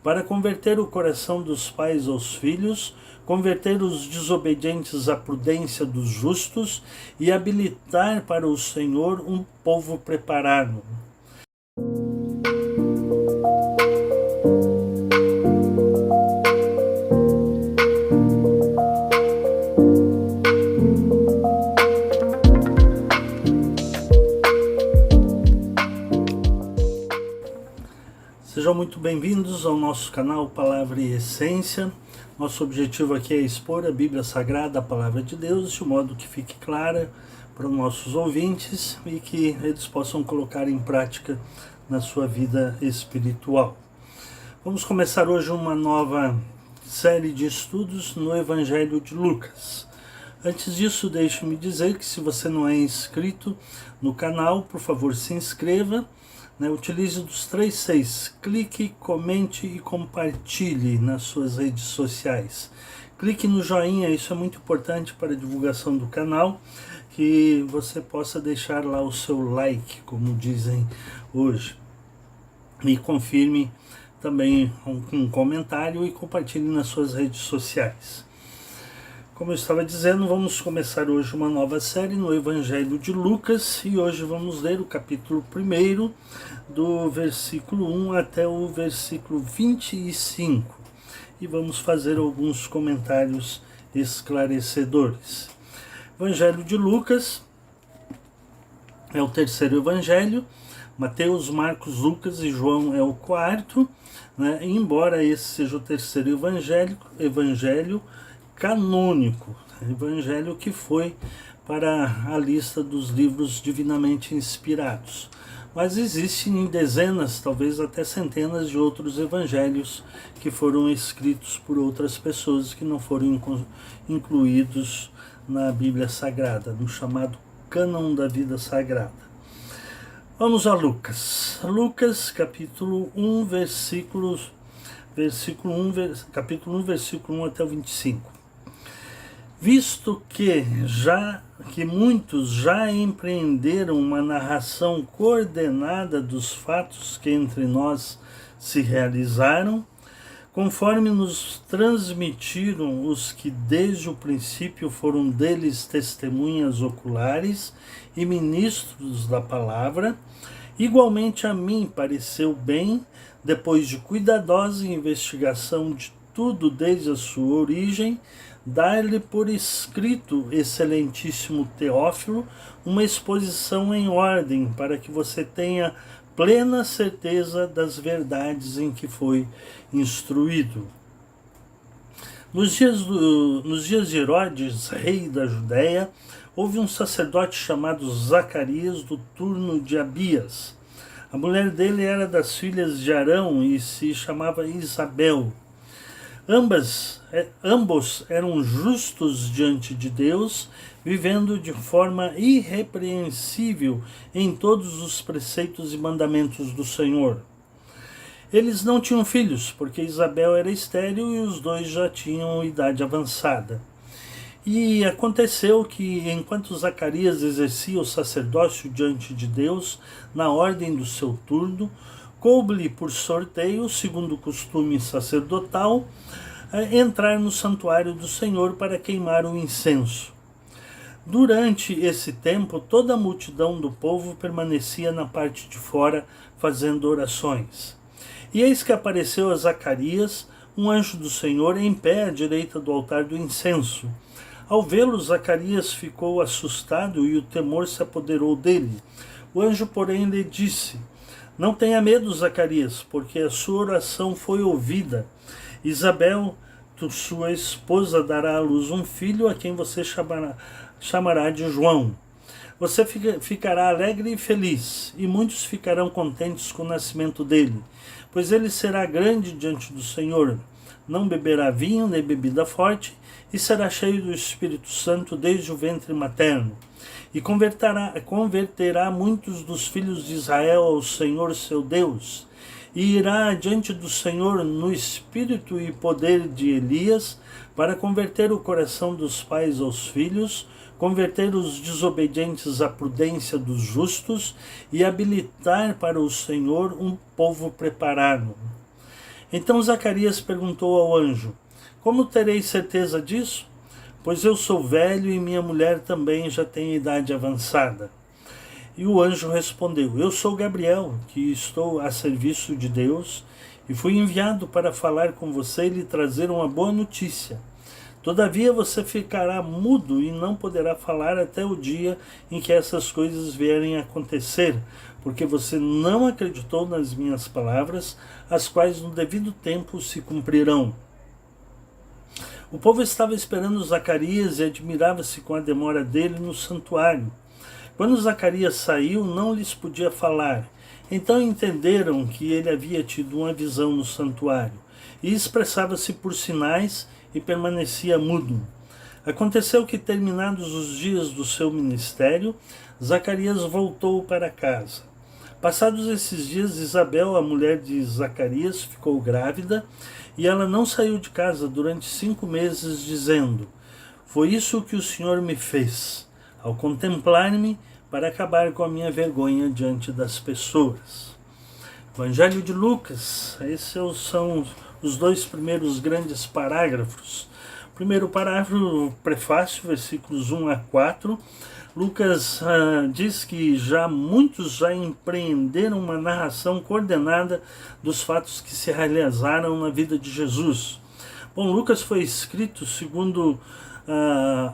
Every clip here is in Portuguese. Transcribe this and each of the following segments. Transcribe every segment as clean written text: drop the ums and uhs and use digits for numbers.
para converter o coração dos pais aos filhos, converter os desobedientes à prudência dos justos e habilitar para o Senhor um povo preparado. Sejam muito bem-vindos ao nosso canal Palavra e Essência. Nosso objetivo aqui é expor a Bíblia Sagrada, a Palavra de Deus, de modo que fique clara para os nossos ouvintes e que eles possam colocar em prática na sua vida espiritual. Vamos começar hoje uma nova série de estudos no Evangelho de Lucas. Antes disso, deixe-me dizer que se você não é inscrito no canal, por favor, se inscreva. Utilize dos 3 Cs, clique, comente e compartilhe nas suas redes sociais. Clique no joinha, isso é muito importante para a divulgação do canal, que você possa deixar lá o seu like, como dizem hoje. E confirme também um comentário e compartilhe nas suas redes sociais. Como eu estava dizendo, vamos começar hoje uma nova série no Evangelho de Lucas e hoje vamos ler o capítulo 1 do versículo 1 até o versículo 25 e vamos fazer alguns comentários esclarecedores. Evangelho de Lucas é o terceiro evangelho, Mateus, Marcos, Lucas e João é o quarto, embora esse seja o terceiro evangelho canônico, evangelho que foi para a lista dos livros divinamente inspirados. Mas existem dezenas, talvez até centenas de outros evangelhos que foram escritos por outras pessoas que não foram incluídos na Bíblia Sagrada, no chamado cânon da vida sagrada. Vamos a Lucas. Lucas, capítulo 1, versículo 1 até o 25. Visto que muitos já empreenderam uma narração coordenada dos fatos que entre nós se realizaram, conforme nos transmitiram os que desde o princípio foram deles testemunhas oculares e ministros da palavra, igualmente a mim pareceu bem, depois de cuidadosa investigação de tudo desde a sua origem, dar-lhe por escrito, excelentíssimo Teófilo, uma exposição em ordem, para que você tenha plena certeza das verdades em que foi instruído. Nos dias de Herodes, rei da Judéia, houve um sacerdote chamado Zacarias, do turno de Abias. A mulher dele era das filhas de Arão e se chamava Isabel. Ambos eram justos diante de Deus, vivendo de forma irrepreensível em todos os preceitos e mandamentos do Senhor. Eles não tinham filhos, porque Isabel era estéril e os dois já tinham idade avançada. E aconteceu que, enquanto Zacarias exercia o sacerdócio diante de Deus, na ordem do seu turno, coube-lhe por sorteio, segundo o costume sacerdotal, entrar no santuário do Senhor para queimar o incenso. Durante esse tempo, toda a multidão do povo permanecia na parte de fora, fazendo orações. E eis que apareceu a Zacarias, um anjo do Senhor, em pé à direita do altar do incenso. Ao vê-lo, Zacarias ficou assustado e o temor se apoderou dele. O anjo, porém, lhe disse: Não tenha medo, Zacarias, porque a sua oração foi ouvida. Isabel, sua esposa, dará à luz um filho, a quem você chamará de João. Você ficará alegre e feliz, e muitos ficarão contentes com o nascimento dele, pois ele será grande diante do Senhor. Não beberá vinho nem bebida forte, e será cheio do Espírito Santo desde o ventre materno. E converterá muitos dos filhos de Israel ao Senhor seu Deus, e irá diante do Senhor no espírito e poder de Elias, para converter o coração dos pais aos filhos, converter os desobedientes à prudência dos justos, e habilitar para o Senhor um povo preparado. Então Zacarias perguntou ao anjo: como terei certeza disso? Pois eu sou velho e minha mulher também já tem idade avançada. E o anjo respondeu: eu sou Gabriel, que estou a serviço de Deus, e fui enviado para falar com você e lhe trazer uma boa notícia. Todavia você ficará mudo e não poderá falar até o dia em que essas coisas vierem a acontecer, porque você não acreditou nas minhas palavras, as quais no devido tempo se cumprirão. O povo estava esperando Zacarias e admirava-se com a demora dele no santuário. Quando Zacarias saiu, não lhes podia falar. Então entenderam que ele havia tido uma visão no santuário, e expressava-se por sinais e permanecia mudo. Aconteceu que, terminados os dias do seu ministério, Zacarias voltou para casa. Passados esses dias, Isabel, a mulher de Zacarias, ficou grávida, e ela não saiu de casa durante 5 meses, dizendo: foi isso que o Senhor me fez, ao contemplar-me, para acabar com a minha vergonha diante das pessoas. Evangelho de Lucas, esses são os 2 primeiros grandes parágrafos. Primeiro parágrafo, prefácio, versículos 1 a 4. Lucas diz que muitos já empreenderam uma narração coordenada dos fatos que se realizaram na vida de Jesus. Bom, Lucas foi escrito, segundo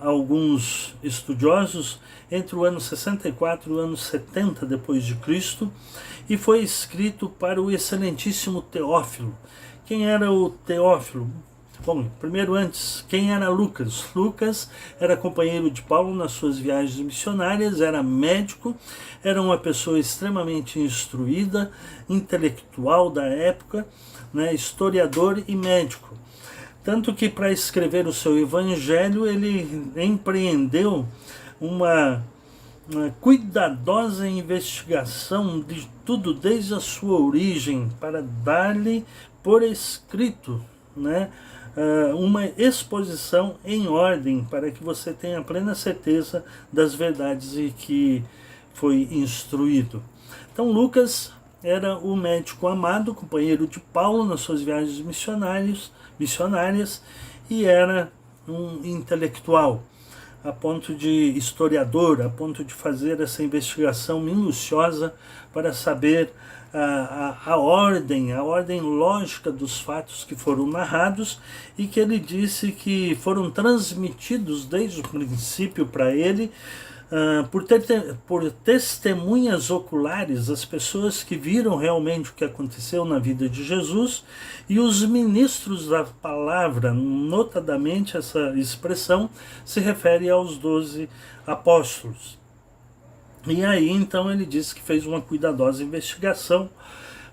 alguns estudiosos, entre o ano 64 e o ano 70 depois de Cristo, e foi escrito para o excelentíssimo Teófilo. Quem era o Teófilo? Bom, primeiro antes, quem era Lucas? Lucas era companheiro de Paulo nas suas viagens missionárias, era médico, era uma pessoa extremamente instruída, intelectual da época, né, historiador e médico. Tanto que para escrever o seu evangelho ele empreendeu uma cuidadosa investigação de tudo desde a sua origem, para dar-lhe por escrito, né, uma exposição em ordem, para que você tenha plena certeza das verdades e que foi instruído. Então Lucas era o médico amado, companheiro de Paulo nas suas viagens missionárias, e era um intelectual, a ponto de historiador, a ponto de fazer essa investigação minuciosa para saber a ordem lógica dos fatos que foram narrados, e que ele disse que foram transmitidos desde o princípio para ele, por testemunhas oculares, as pessoas que viram realmente o que aconteceu na vida de Jesus, e os ministros da palavra. Notadamente, essa expressão se refere aos 12 apóstolos. E aí, então, ele disse que fez uma cuidadosa investigação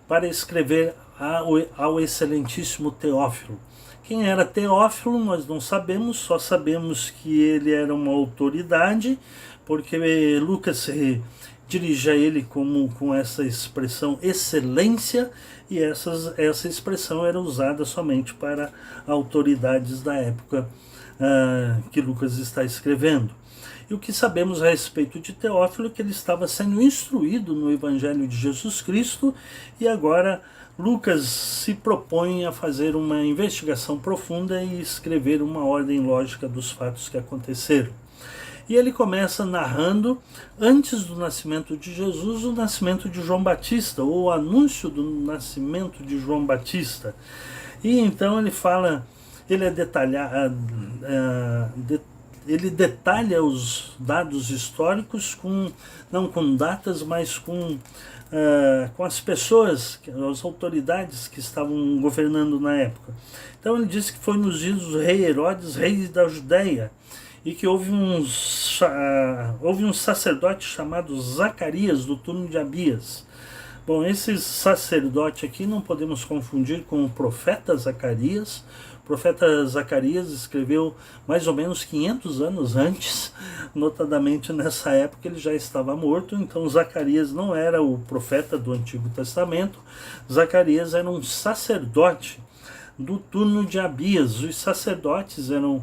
para escrever ao excelentíssimo Teófilo. Quem era Teófilo nós não sabemos, só sabemos que ele era uma autoridade, porque Lucas se dirige a ele com essa expressão excelência, e essa expressão era usada somente para autoridades da época que Lucas está escrevendo. E o que sabemos a respeito de Teófilo é que ele estava sendo instruído no Evangelho de Jesus Cristo, e agora Lucas se propõe a fazer uma investigação profunda e escrever uma ordem lógica dos fatos que aconteceram. E ele começa narrando, antes do nascimento de Jesus, o nascimento de João Batista, ou o anúncio do nascimento de João Batista. E então ele fala, ele detalha os dados históricos, não com datas, mas com as pessoas, as autoridades que estavam governando na época. Então ele diz que foi nos dias do rei Herodes, rei da Judéia, e que houve um sacerdote chamado Zacarias, do turno de Abias. Bom, esse sacerdote aqui não podemos confundir com o profeta Zacarias. O profeta Zacarias escreveu mais ou menos 500 anos antes, notadamente nessa época ele já estava morto, então Zacarias não era o profeta do Antigo Testamento. Zacarias era um sacerdote do turno de Abias. Os sacerdotes eram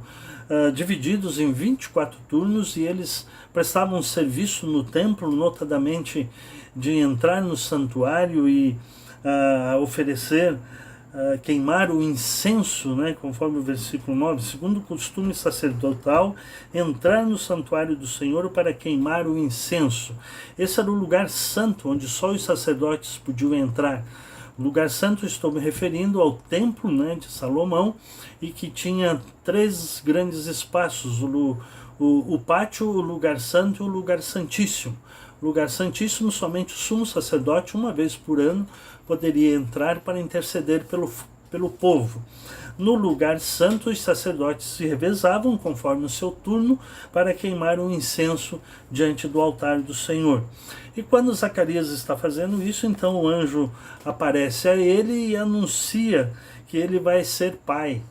divididos em 24 turnos, e eles prestavam serviço no templo, notadamente de entrar no santuário e oferecer queimar o incenso, né, conforme o versículo 9, segundo o costume sacerdotal, entrar no santuário do Senhor para queimar o incenso. Esse era o lugar santo, onde só os sacerdotes podiam entrar. O lugar santo, estou me referindo ao templo, né, de Salomão, e que tinha 3 grandes espaços, o pátio, o lugar santo e o lugar santíssimo. O lugar santíssimo, somente o sumo sacerdote, uma vez por ano, poderia entrar para interceder pelo povo. No lugar santo, os sacerdotes se revezavam conforme o seu turno para queimar um incenso diante do altar do Senhor. E quando Zacarias está fazendo isso, então o anjo aparece a ele e anuncia que ele vai ser pai.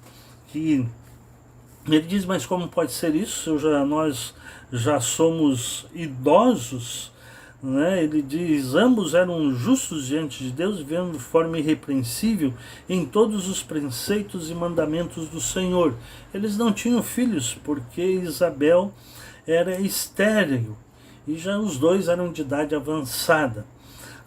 Ele diz, mas como pode ser isso? Nós já somos idosos, né? Ele diz, ambos eram justos diante de Deus, vivendo de forma irrepreensível em todos os preceitos e mandamentos do Senhor. Eles não tinham filhos, porque Isabel era estéril, e já os dois eram de idade avançada.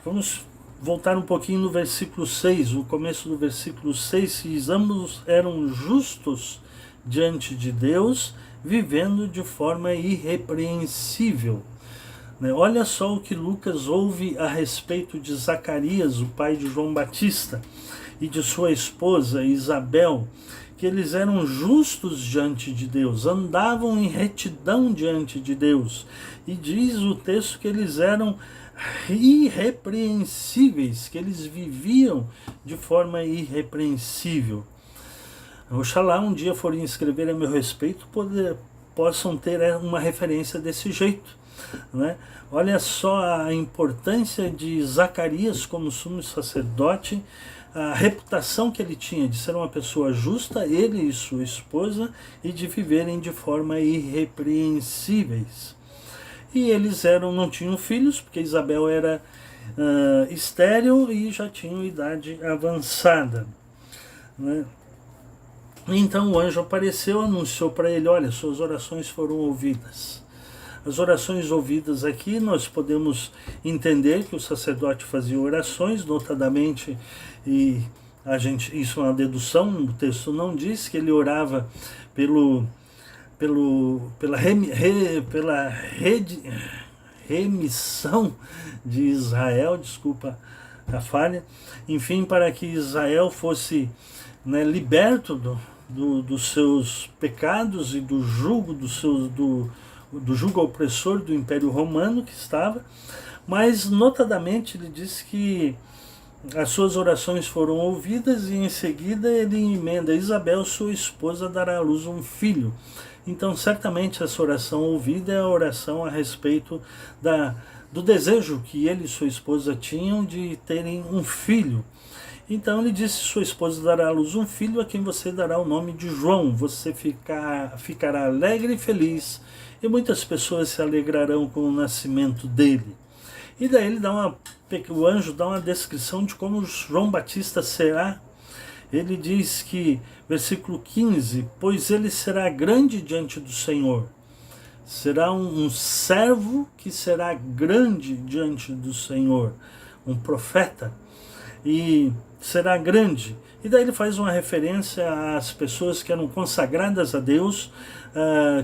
Vamos voltar um pouquinho no versículo 6, o começo do versículo 6, que ambos eram justos diante de Deus, vivendo de forma irrepreensível. Olha só o que Lucas ouve a respeito de Zacarias, o pai de João Batista, e de sua esposa Isabel, que eles eram justos diante de Deus, andavam em retidão diante de Deus. E diz o texto que eles eram irrepreensíveis, que eles viviam de forma irrepreensível. Oxalá um dia forem escrever a meu respeito, possam ter uma referência desse jeito, né? Olha só a importância de Zacarias como sumo sacerdote, a reputação que ele tinha de ser uma pessoa justa, ele e sua esposa, e de viverem de forma irrepreensíveis. E eles não tinham filhos, porque Isabel era estéril e já tinham idade avançada, né? Então o anjo apareceu, anunciou para ele, olha, suas orações foram ouvidas. As orações ouvidas aqui, nós podemos entender que o sacerdote fazia orações, notadamente, isso é uma dedução, o texto não diz que ele orava pela remissão de Israel, desculpa a falha, enfim, para que Israel fosse, né, liberto dos seus pecados e do jugo do jugo opressor do Império Romano que estava, mas notadamente ele diz que as suas orações foram ouvidas e em seguida ele emenda, Isabel, sua esposa, dará à luz um filho. Então certamente essa oração ouvida é a oração a respeito do desejo que ele e sua esposa tinham de terem um filho. Então ele disse, sua esposa dará à luz um filho a quem você dará o nome de João. Você ficará alegre e feliz, e muitas pessoas se alegrarão com o nascimento dele. E daí o anjo dá uma descrição de como João Batista será. Ele diz que, versículo 15, pois ele será grande diante do Senhor. Será um servo que será grande diante do Senhor, um profeta, e será grande. E daí ele faz uma referência às pessoas que eram consagradas a Deus,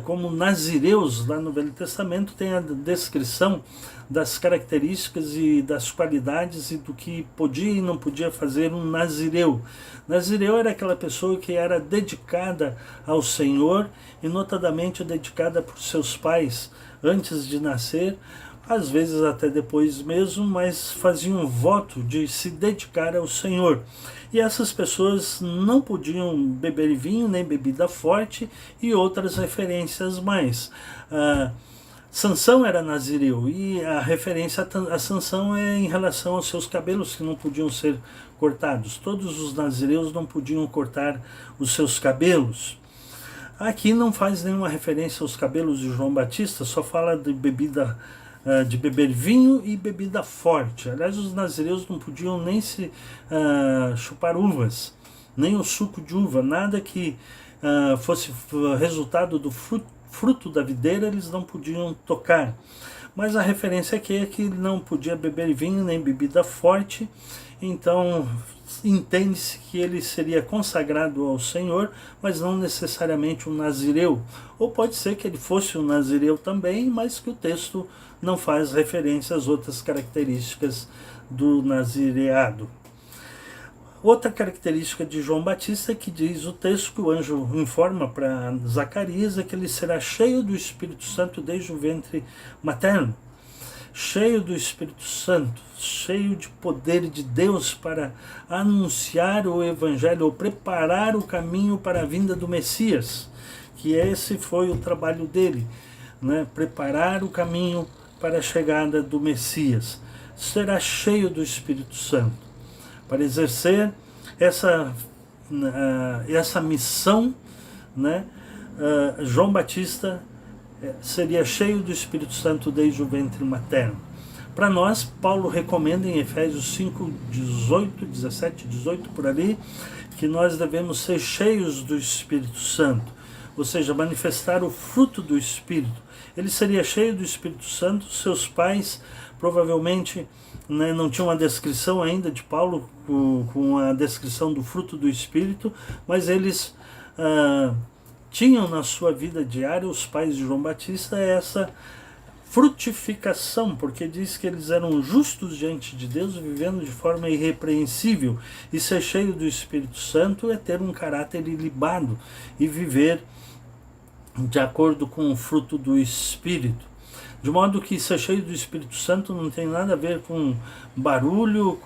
como nazireus. Lá no Velho Testamento tem a descrição das características e das qualidades e do que podia e não podia fazer um nazireu. Nazireu era aquela pessoa que era dedicada ao Senhor, e notadamente dedicada por seus pais antes de nascer, às vezes até depois mesmo, mas faziam um voto de se dedicar ao Senhor. E essas pessoas não podiam beber vinho nem bebida forte e outras referências mais. Sansão era nazireu, e a referência a Sansão é em relação aos seus cabelos, que não podiam ser cortados. Todos os nazireus não podiam cortar os seus cabelos. Aqui não faz nenhuma referência aos cabelos de João Batista, só fala de beber vinho e bebida forte. Aliás, os nazireus não podiam nem chupar uvas, nem o suco de uva, nada que fosse resultado do fruto da videira, eles não podiam tocar. Mas a referência aqui é que não podia beber vinho nem bebida forte, então entende-se que ele seria consagrado ao Senhor, mas não necessariamente um nazireu. Ou pode ser que ele fosse um nazireu também, mas que o texto não faz referência às outras características do nazireado. Outra característica de João Batista é que diz o texto que o anjo informa para Zacarias é que ele será cheio do Espírito Santo desde o ventre materno. Cheio do Espírito Santo, cheio de poder de Deus para anunciar o Evangelho, ou preparar o caminho para a vinda do Messias, que esse foi o trabalho dele, né? Preparar o caminho para a chegada do Messias. Será cheio do Espírito Santo, para exercer essa missão, né? João Batista seria cheio do Espírito Santo desde o ventre materno. Para nós, Paulo recomenda em Efésios 5, 18, 17, 18 por ali, que nós devemos ser cheios do Espírito Santo, ou seja, manifestar o fruto do Espírito. Ele seria cheio do Espírito Santo, seus pais provavelmente, né, não tinham uma descrição ainda de Paulo com a descrição do fruto do Espírito, mas eles tinham na sua vida diária, os pais de João Batista, essa frutificação, porque diz que eles eram justos diante de Deus, vivendo de forma irrepreensível. E ser cheio do Espírito Santo é ter um caráter ilibado e viver de acordo com o fruto do Espírito. De modo que ser cheio do Espírito Santo não tem nada a ver com barulho,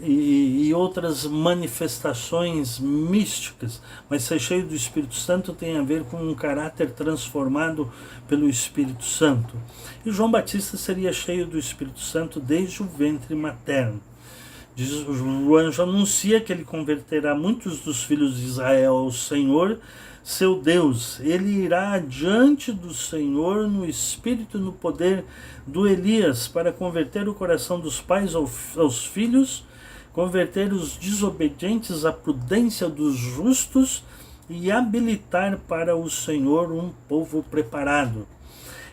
e outras manifestações místicas, mas ser cheio do Espírito Santo tem a ver com um caráter transformado pelo Espírito Santo. E João Batista seria cheio do Espírito Santo desde o ventre materno. O anjo anuncia que ele converterá muitos dos filhos de Israel ao Senhor, seu Deus. Ele irá adiante do Senhor no espírito e no poder do Elias para converter o coração dos pais aos filhos, converter os desobedientes à prudência dos justos e habilitar para o Senhor um povo preparado.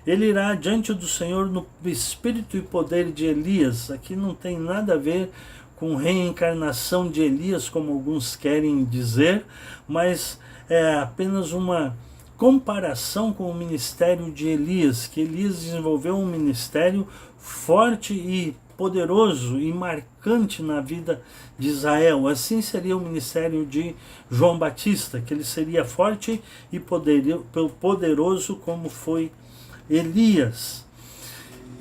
Ele irá adiante do Senhor no espírito e poder de Elias. Aqui não tem nada a ver com reencarnação de Elias, como alguns querem dizer, mas é apenas uma comparação com o ministério de Elias, que Elias desenvolveu um ministério forte e poderoso e marcante na vida de Israel. Assim seria o ministério de João Batista, que ele seria forte e poderoso como foi Elias.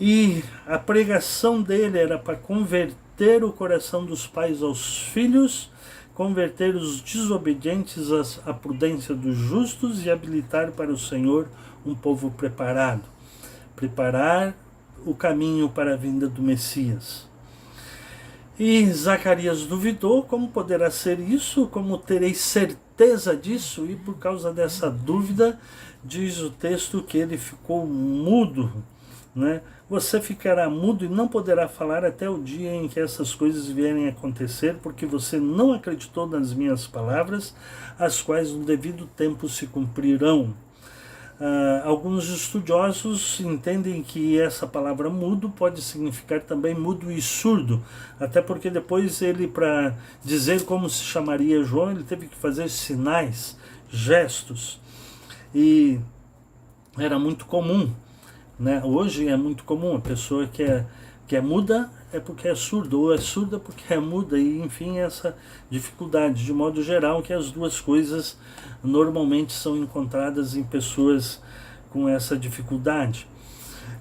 E a pregação dele era para converter o coração dos pais aos filhos, converter os desobedientes à prudência dos justos e habilitar para o Senhor um povo preparado. Preparar o caminho para a vinda do Messias. E Zacarias duvidou: como poderá ser isso? Como terei certeza disso? E por causa dessa dúvida, diz o texto que ele ficou mudo, né? Você ficará mudo e não poderá falar até o dia em que essas coisas vierem a acontecer, porque você não acreditou nas minhas palavras, as quais no devido tempo se cumprirão. Alguns estudiosos entendem que essa palavra mudo pode significar também mudo e surdo, até porque depois ele, para dizer como se chamaria João, ele teve que fazer sinais, gestos, e era muito comum, né? Hoje é muito comum a pessoa que é muda é porque é surda, ou é surda porque é muda, e enfim, essa dificuldade, de modo geral, que as duas coisas normalmente são encontradas em pessoas com essa dificuldade.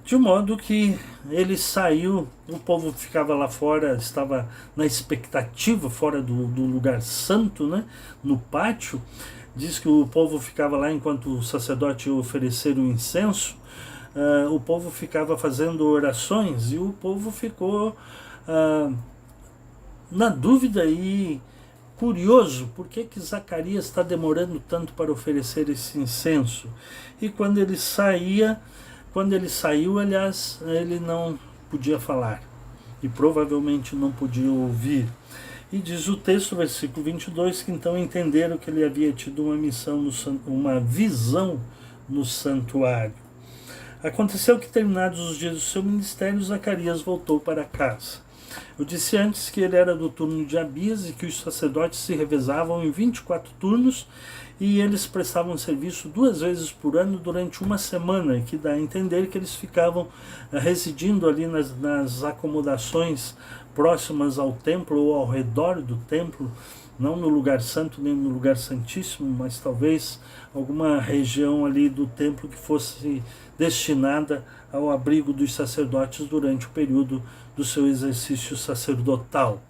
De modo que ele saiu, o povo ficava lá fora, estava na expectativa, fora do lugar santo, né? No pátio. Diz que o povo ficava lá enquanto o sacerdote ia oferecer o incenso. O povo ficava fazendo orações e o povo ficou na dúvida e curioso, por que Zacarias está demorando tanto para oferecer esse incenso? E quando ele saiu, aliás, ele não podia falar e provavelmente não podia ouvir. E diz o texto, versículo 22, que então entenderam que ele havia tido uma missão, uma visão no santuário. Aconteceu que, terminados os dias do seu ministério, Zacarias voltou para casa. Eu disse antes que ele era do turno de Abias e que os sacerdotes se revezavam em 24 turnos e eles prestavam serviço 2 vezes por ano durante uma semana, que dá a entender que eles ficavam residindo ali nas acomodações próximas ao templo ou ao redor do templo, não no lugar santo nem no lugar santíssimo, mas talvez alguma região ali do templo que fosse destinada ao abrigo dos sacerdotes durante o período do seu exercício sacerdotal.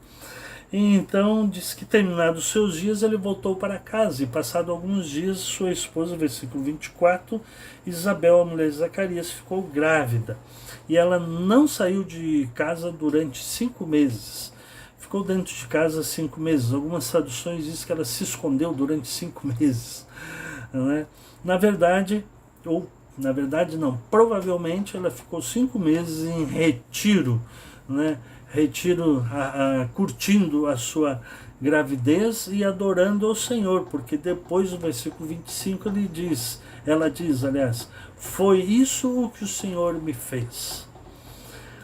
E então diz que terminados seus dias ele voltou para casa e passado alguns dias sua esposa, versículo 24, Isabel, a mulher de Zacarias, ficou grávida e ela não saiu de casa durante 5 meses. Ficou dentro de casa 5 meses. Algumas traduções dizem que ela se escondeu durante 5 meses. Né? Na verdade não, provavelmente ela ficou 5 meses em retiro, né? Curtindo a sua gravidez e adorando ao Senhor, porque depois do versículo 25 ela diz, aliás, foi isso o que o Senhor me fez,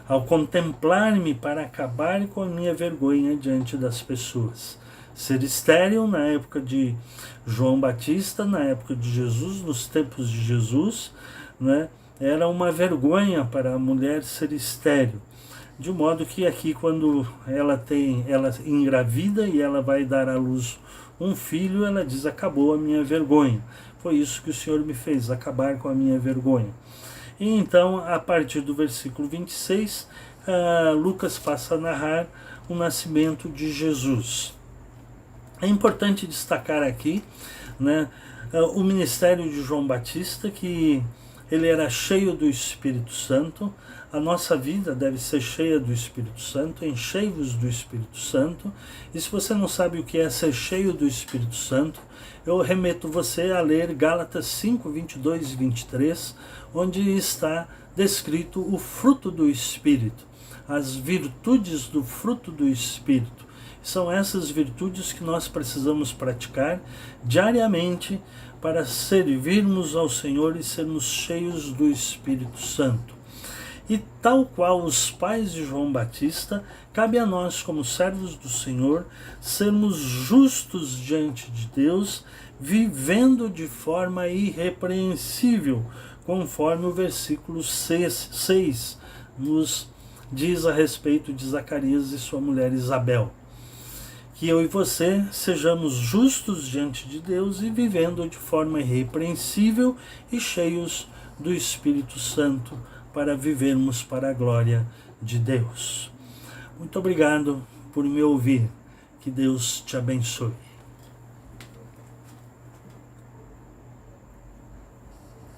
ao contemplar-me para acabar com a minha vergonha diante das pessoas. Ser estéril na época de João Batista, na época de Jesus, nos tempos de Jesus, né, era uma vergonha para a mulher ser estéril. De modo que aqui, quando ela engravida e ela vai dar à luz um filho, ela diz, acabou a minha vergonha. Foi isso que o Senhor me fez, acabar com a minha vergonha. E então, a partir do versículo 26, Lucas passa a narrar o nascimento de Jesus. É importante destacar aqui, né, o ministério de João Batista, que ele era cheio do Espírito Santo. A nossa vida deve ser cheia do Espírito Santo, enchei-vos do Espírito Santo. E se você não sabe o que é ser cheio do Espírito Santo, eu remeto você a ler Gálatas 5, 22 e 23, onde está descrito o fruto do Espírito, as virtudes do fruto do Espírito. São essas virtudes que nós precisamos praticar diariamente para servirmos ao Senhor e sermos cheios do Espírito Santo. E tal qual os pais de João Batista, cabe a nós, como servos do Senhor, sermos justos diante de Deus, vivendo de forma irrepreensível, conforme o versículo 6 nos diz a respeito de Zacarias e sua mulher Isabel. Que eu e você sejamos justos diante de Deus e vivendo de forma irrepreensível e cheios do Espírito Santo, para vivermos para a glória de Deus. Muito obrigado por me ouvir. Que Deus te abençoe.